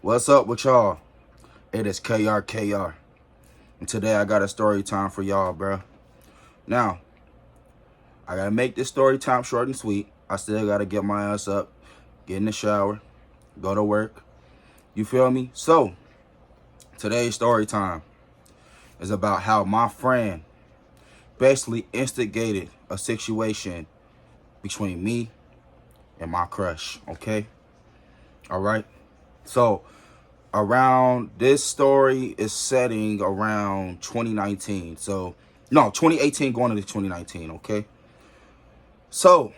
What's up with y'all? It is KRKR. And today I got a story time for y'all, bro. Now, I gotta make this story time short and sweet. I still gotta get my ass up, get in the shower, go to work. You feel me? So, today's story time is about how my friend basically instigated a situation between me and my crush, okay? All right? So, around this story is setting around 2019. So, no, 2018 going into 2019, okay? So,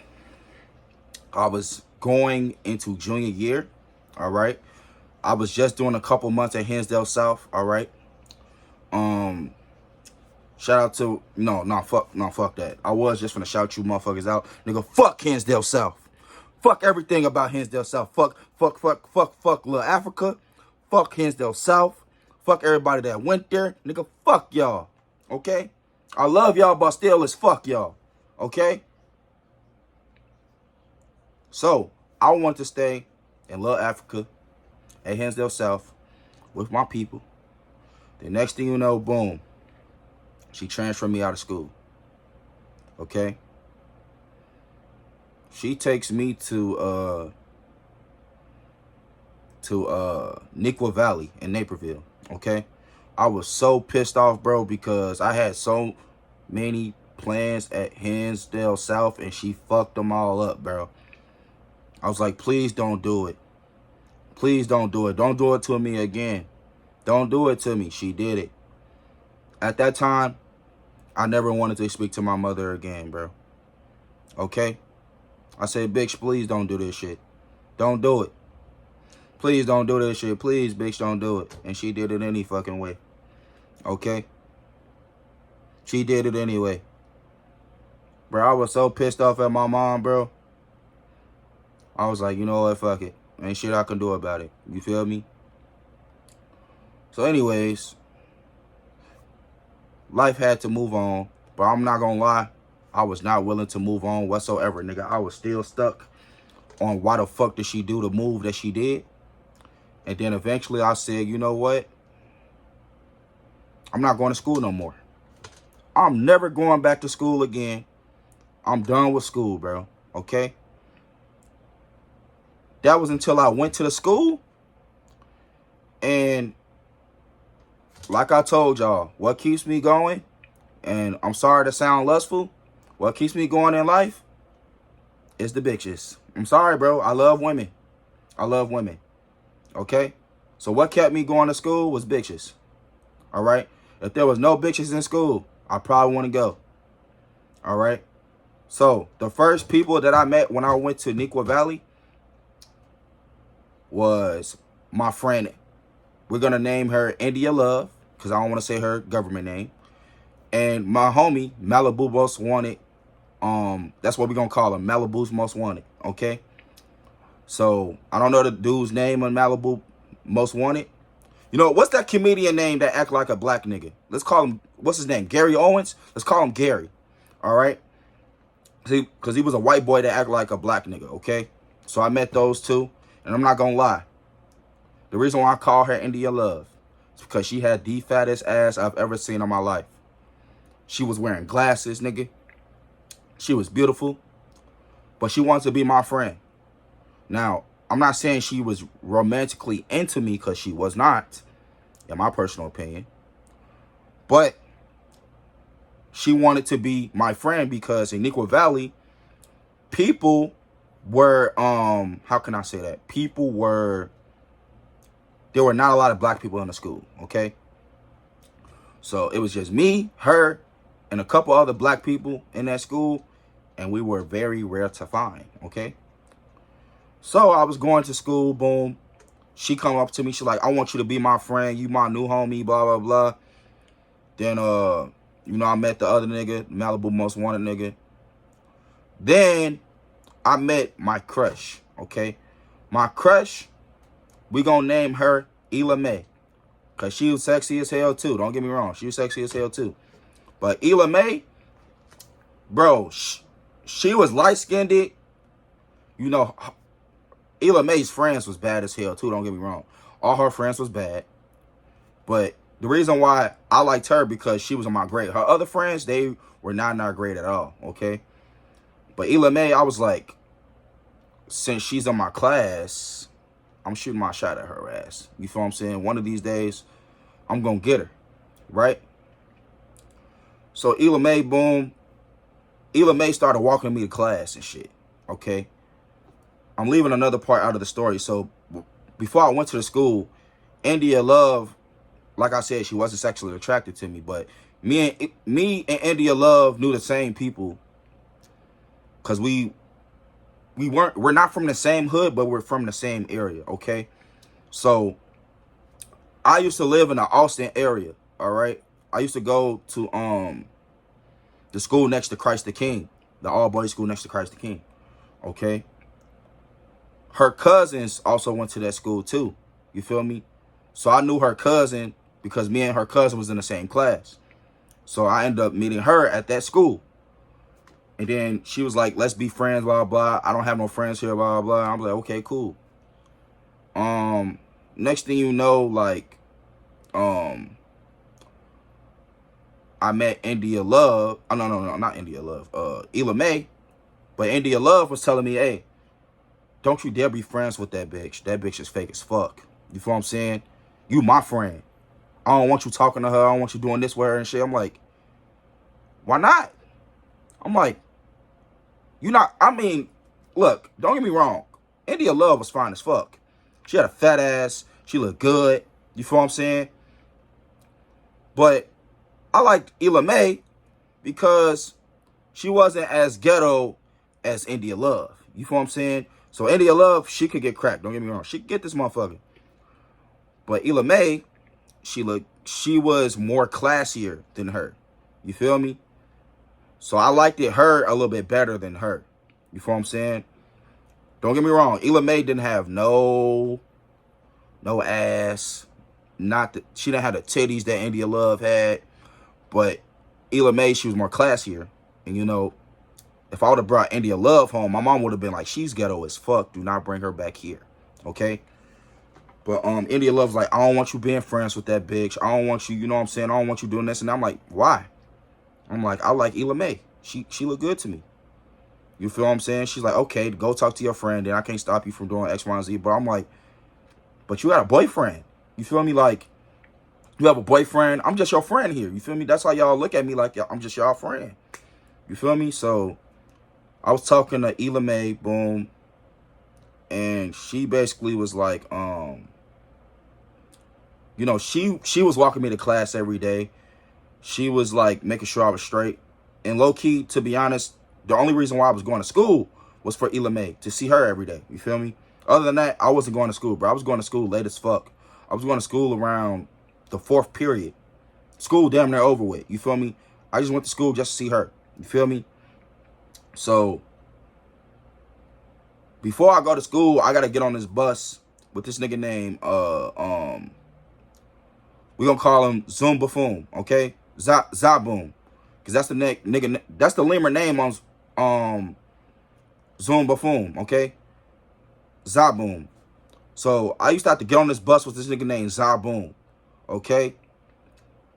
I was going into junior year, all right? I was just doing a couple months at Hinsdale South, all right? Shout out to, fuck that. I was just gonna shout you motherfuckers out. Nigga, fuck Hinsdale South. Fuck everything about Hinsdale South. Fuck Little Africa. Fuck Hinsdale South. Fuck everybody that went there. Nigga, fuck y'all. Okay? I love y'all, but still it's fuck y'all. Okay? So, I want to stay in Little Africa at Hinsdale South with my people. The next thing you know, boom. She transferred me out of school. Okay? She takes me to Neuqua Valley in Naperville. Okay? I was so pissed off, bro, because I had so many plans at Hinsdale South and she fucked them all up, bro. I was like, please don't do it. Please don't do it. Don't do it to me again. Don't do it to me. She did it. At that time, I never wanted to speak to my mother again, bro. Okay? I said, bitch, please don't do this shit. Don't do it. Please don't do this shit. Please, bitch, don't do it. And she did it any fucking way. Okay? She did it anyway. Bro, I was so pissed off at my mom, bro. I was like, you know what? Fuck it. Ain't shit I can do about it. You feel me? So anyways, life had to move on. But I'm not gonna lie, I was not willing to move on whatsoever, nigga. I was still stuck on why the fuck did she do the move that she did. And then eventually I said, you know what? I'm not going to school no more. I'm never going back to school again. I'm done with school, bro. Okay? That was until I went to the school. And like I told y'all, what keeps me going, and I'm sorry to sound lustful, what keeps me going in life is the bitches. I'm sorry, bro. I love women. I love women. Okay? So what kept me going to school was bitches. All right? If there was no bitches in school, I probably wouldn't go. All right? So the first people that I met when I went to Neuqua Valley was my friend. We're going to name her India Love, because I don't want to say her government name. And my homie, Malibu Most Wanted. That's what we're going to call him, Malibu's Most Wanted. Okay? So, I don't know the dude's name on Malibu Most Wanted. You know, what's that comedian name that act like a black nigga? Let's call him, what's his name? Gary Owens? Let's call him Gary. All right? See, because he was a white boy that act like a black nigga, okay? So, I met those two. And I'm not going to lie. The reason why I call her India Love is because she had the fattest ass I've ever seen in my life. She was wearing glasses, nigga. She was beautiful. But she wanted to be my friend. Now, I'm not saying she was romantically into me, because she was not, in my personal opinion. But she wanted to be my friend because in Neuqua Valley, people were, how can I say that? There were not a lot of black people in the school, okay? So it was just me, her, and a couple other black people in that school, and we were very rare to find, okay? So I was going to school, boom. She come up to me, she like, I want you to be my friend, you my new homie, blah, blah, blah. Then, you know, I met the other nigga, Malibu Most Wanted nigga. Then I met my crush, okay? My crush, we gonna name her Ela May. Because she was sexy as hell too. Don't get me wrong. She was sexy as hell too. But Ela May, bro, she was light-skinned. You know, Ela May's friends was bad as hell too. Don't get me wrong. All her friends was bad. But the reason why I liked her because she was in my grade. Her other friends, they were not in our grade at all, okay? But Ela May, I was like, since she's in my class, I'm shooting my shot at her ass. You feel what I'm saying? One of these days, I'm going to get her, right? So Ela May, boom. Ela May started walking me to class and shit, okay? I'm leaving another part out of the story. So before I went to the school, India Love, like I said, she wasn't sexually attracted to me, but me and India Love knew the same people, because we're not from the same hood, but we're from the same area, okay? So I used to live in the Austin area, all right? I used to go to the school next to Christ the King, the all-boys school next to Christ the King, okay? Her cousins also went to that school too, you feel me? So I knew her cousin because me and her cousin was in the same class. So I ended up meeting her at that school. And then she was like, let's be friends, blah, blah. I don't have no friends here, blah, blah. I'm like, okay, cool. Next thing you know, like, I met India Love. Oh, no, not India Love. Ela May. But India Love was telling me, hey, don't you dare be friends with that bitch. That bitch is fake as fuck. You feel what I'm saying? You my friend. I don't want you talking to her. I don't want you doing this with her and shit. I'm like, why not? I'm like, you not, I mean, look, don't get me wrong. India Love was fine as fuck. She had a fat ass. She looked good. You feel what I'm saying? But I liked Ela May because she wasn't as ghetto as India Love. You feel what I'm saying? So India Love, she could get cracked. Don't get me wrong. She could get this motherfucker. But Ela May, she was more classier than her. You feel me? So I liked her a little bit better than her. You feel what I'm saying? Don't get me wrong. Ela May didn't have no ass. She didn't have the titties that India Love had. But Ela May, she was more classier. And you know, if I would have brought India Love home, my mom would have been like, she's ghetto as fuck. Do not bring her back here. Okay? But India Love's like, I don't want you being friends with that bitch. I don't want you, you know what I'm saying? I don't want you doing this. And I'm like, why? I'm like, I like Ela May. She look good to me. You feel what I'm saying? She's like, okay, go talk to your friend. And I can't stop you from doing X, Y, and Z. But I'm like, but you got a boyfriend. You feel me? Like, you have a boyfriend. I'm just your friend here. You feel me? That's how y'all look at me, like I'm just y'all friend. You feel me? So I was talking to Ela May, boom. And she basically was like, you know, she was walking me to class every day. She was like making sure I was straight. And low key, to be honest, the only reason why I was going to school was for Ela May, to see her every day. You feel me? Other than that, I wasn't going to school, bro. I was going to school late as fuck. I was going to school around the 4th period. School damn near over with. You feel me? I just went to school just to see her. You feel me? So before I go to school, I gotta get on this bus with this nigga named we gonna call him Zoom Buffoon, okay? Zaboom. Cause that's the nigga, that's the lemur name on Zoom Buffoon, okay? Zaboom. So I used to have to get on this bus with this nigga named Zaboom, okay?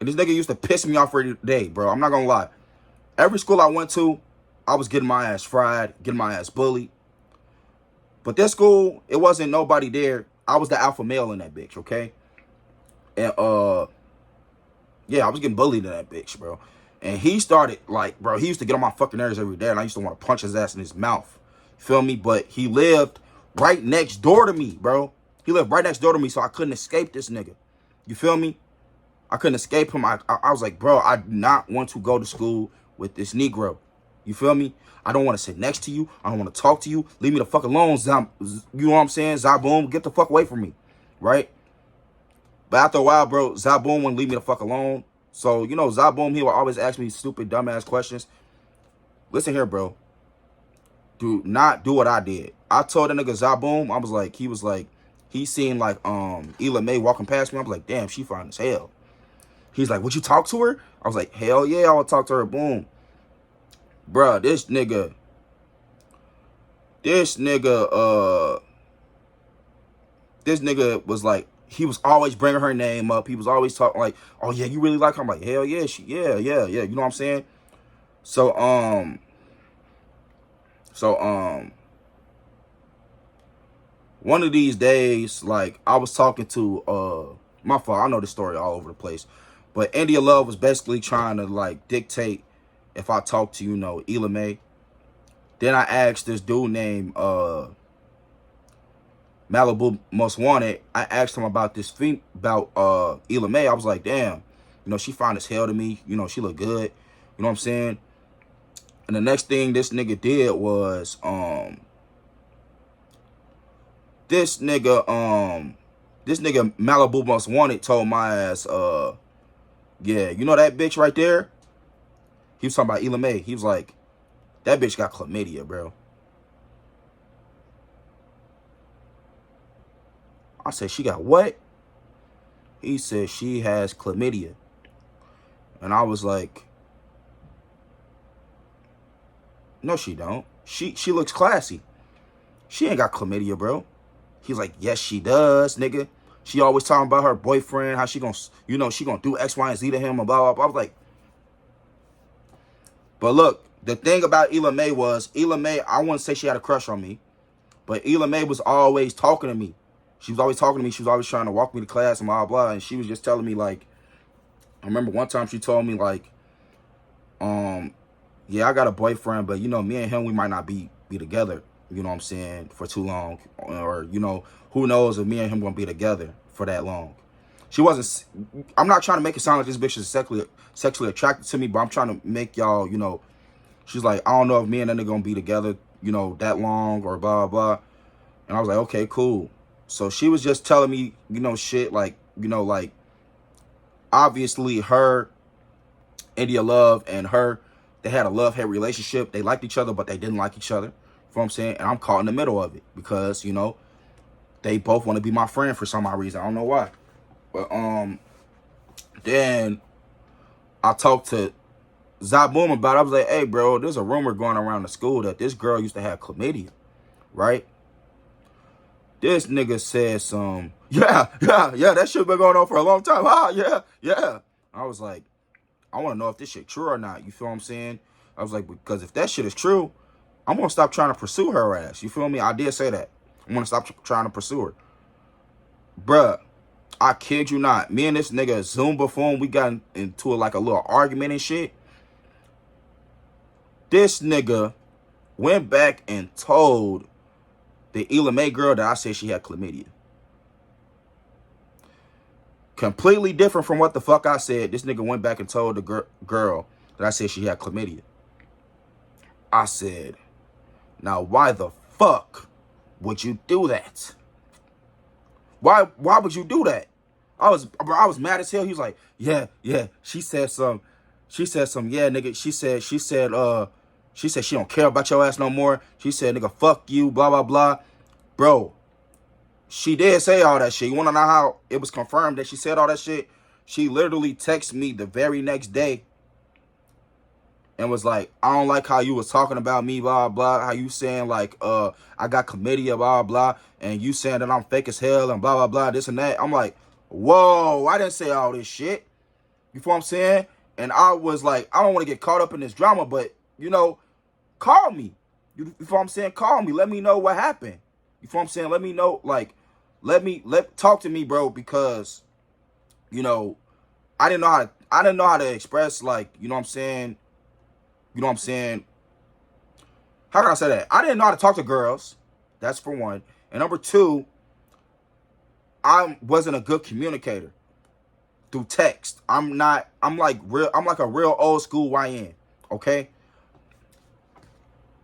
And this nigga used to piss me off every day, bro. I'm not gonna lie. Every school I went to, I was getting my ass fried, getting my ass bullied. But this school, it wasn't nobody there. I was the alpha male in that bitch, okay? And yeah, I was getting bullied in that bitch, bro. And he started, like, bro, he used to get on my fucking nerves every day, and I used to want to punch his ass in his mouth. Feel me? But he lived right next door to me, bro. He lived right next door to me, so I couldn't escape this nigga. You feel me? I couldn't escape him. I was like, bro, I do not want to go to school with this Negro. You feel me? I don't want to sit next to you. I don't want to talk to you. Leave me the fuck alone, you know what I'm saying? Zaboom, get the fuck away from me, right? But after a while, bro, Zaboom wouldn't leave me the fuck alone. So, you know, Zaboom, he would always ask me stupid, dumbass questions. Listen here, bro. Do not do what I did. I told the nigga Zaboom, I was like, he seen like Ela May walking past me. I was like, damn, she fine as hell. He's like, would you talk to her? I was like, hell yeah, I would talk to her. Boom. Bruh, this nigga was like, he was always bringing her name up. He was always talking like, "Oh yeah, you really like her?" I'm like, "Hell yeah, yeah." You know what I'm saying? So one of these days, like I was talking to my fault. I know the story all over the place, but India Love was basically trying to like dictate if I talked to Ela May. Then I asked this dude named Malibu Most Wanted. I asked him about this about Ela May. I was like, damn, she fine as hell to me. She look good. You know what I'm saying? And the next thing this nigga did was this nigga Malibu Most Wanted told my ass, yeah, you know that bitch right there? He was talking about Ela May. He was like, that bitch got chlamydia, bro. I said, she got what? He said she has chlamydia. And I was like, no, she don't. She looks classy. She ain't got chlamydia, bro. He's like, yes, she does, nigga. She always talking about her boyfriend, how she gonna, she gonna do X, Y, and Z to him, and blah, blah, blah. I was like, but look, the thing about Ela May was, Ela May, I wouldn't say she had a crush on me, but Ela May was always talking to me. She was always talking to me. She was always trying to walk me to class and blah, blah. And she was just telling me, like, I remember one time she told me, like, yeah, I got a boyfriend, but, me and him, we might not be together, you know what I'm saying, for too long. Or, who knows if me and him gonna be together for that long. She wasn't, I'm not trying to make it sound like this bitch is sexually attracted to me, but I'm trying to make y'all, she's like, I don't know if me and that nigga gonna be together, that long or blah, blah. And I was like, okay, cool. So she was just telling me, shit like, like, obviously her, India Love and her, they had a love-hate relationship. They liked each other, but they didn't like each other. You know what I'm saying? And I'm caught in the middle of it because, they both want to be my friend for some odd reason. I don't know why. But then I talked to Zaboom about it. I was like, hey, bro, there's a rumor going around the school that this girl used to have chlamydia, right? This nigga said some, yeah, that shit been going on for a long time. Yeah. I was like, I want to know if this shit true or not. You feel what I'm saying? I was like, because if that shit is true, I'm going to stop trying to pursue her ass. You feel me? I did say that. I'm going to stop trying to pursue her. Bruh, I kid you not. Me and this nigga Zoom before we got into like a little argument and shit. This nigga went back and told the Ela May girl that I said she had chlamydia. Completely different from what the fuck I said. This nigga went back and told the girl that I said she had chlamydia. I said, now why the fuck would you do that? Why would you do that? I was mad as hell. He was like, yeah. She said some, yeah, nigga. She said she don't care about your ass no more. She said, nigga, fuck you, blah, blah, blah. Bro, she did say all that shit. You want to know how it was confirmed that she said all that shit? She literally texted me the very next day and was like, I don't like how you was talking about me, blah, blah. How you saying, like, I got chlamydia, blah, blah. And you saying that I'm fake as hell and blah, blah, blah, this and that. I'm like, whoa, I didn't say all this shit. You feel what I'm saying? And I was like, I don't want to get caught up in this drama, but, call me. You feel what I'm saying? Call me. Let me know what happened. You feel what I'm saying? Let me know, like, talk to me, bro, because, I didn't know how to express, like, you know what I'm saying? How can I say that? I didn't know how to talk to girls. That's for one. And number two, I wasn't a good communicator through text. I'm like a real old school YN, okay?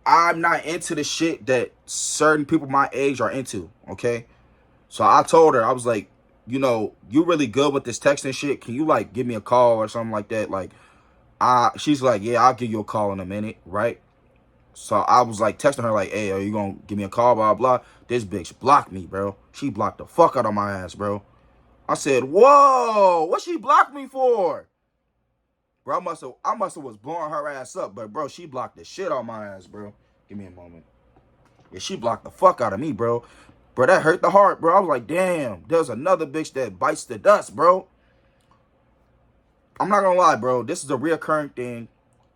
I'm not into the shit that certain people my age are into, okay? So I told her, I was like, you really good with this texting shit. Can you, like, give me a call or something like that? Like, she's like, yeah, I'll give you a call in a minute, right? So I was, like, texting her, like, hey, are you gonna give me a call, blah, blah. This bitch blocked me, bro. She blocked the fuck out of my ass, bro. I said, whoa, what she blocked me for? Bro, I must have was blowing her ass up, but, bro, she blocked the shit on my ass, bro. Give me a moment. Yeah, she blocked the fuck out of me, bro. Bro, that hurt the heart, bro. I was like, damn, there's another bitch that bites the dust, bro. I'm not gonna lie, bro. This is a reoccurring thing.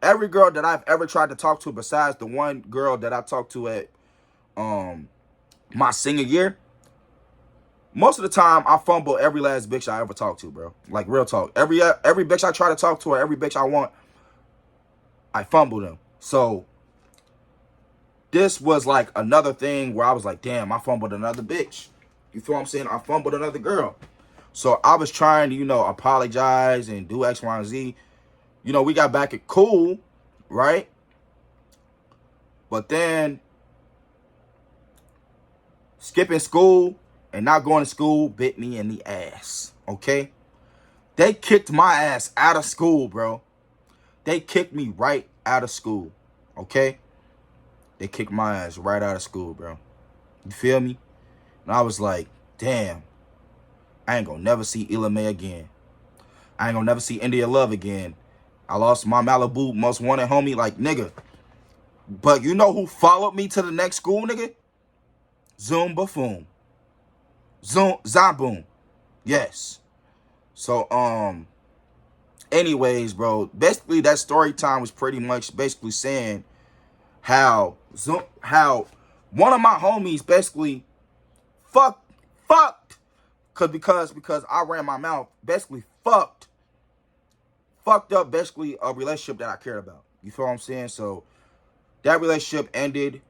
Every girl that I've ever tried to talk to, besides the one girl that I talked to at my senior year, most of the time I fumble every last bitch I ever talked to, bro. Like, real talk. Every bitch I try to talk to, or every bitch I want, I fumble them. So this was like another thing where I was like, damn, I fumbled another bitch. You feel what I'm saying? I fumbled another girl. So I was trying to, apologize and do X, Y, and Z. We got back at cool, right? But then skipping school and not going to school bit me in the ass, okay? They kicked my ass out of school, bro. They kicked me right out of school, okay? They kicked my ass right out of school, bro. You feel me? And I was like, damn, I ain't gonna never see Ella May again. I ain't gonna never see India Love again. I lost my Malibu most wanted homie, like, nigga. But you know who followed me to the next school, nigga? Zoom Buffoon. Zaboom. Yes. So, anyways, bro, basically that story time was pretty much basically saying how one of my homies basically fucked because I ran my mouth, basically fucked up basically a relationship that I cared about. You feel what I'm saying? So that relationship ended.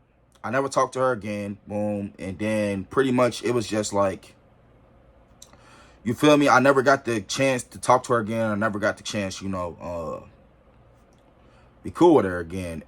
I never talked to her again. Boom. And then pretty much it was just like, you feel me? I never got the chance to talk to her again. I never got the chance, be cool with her again.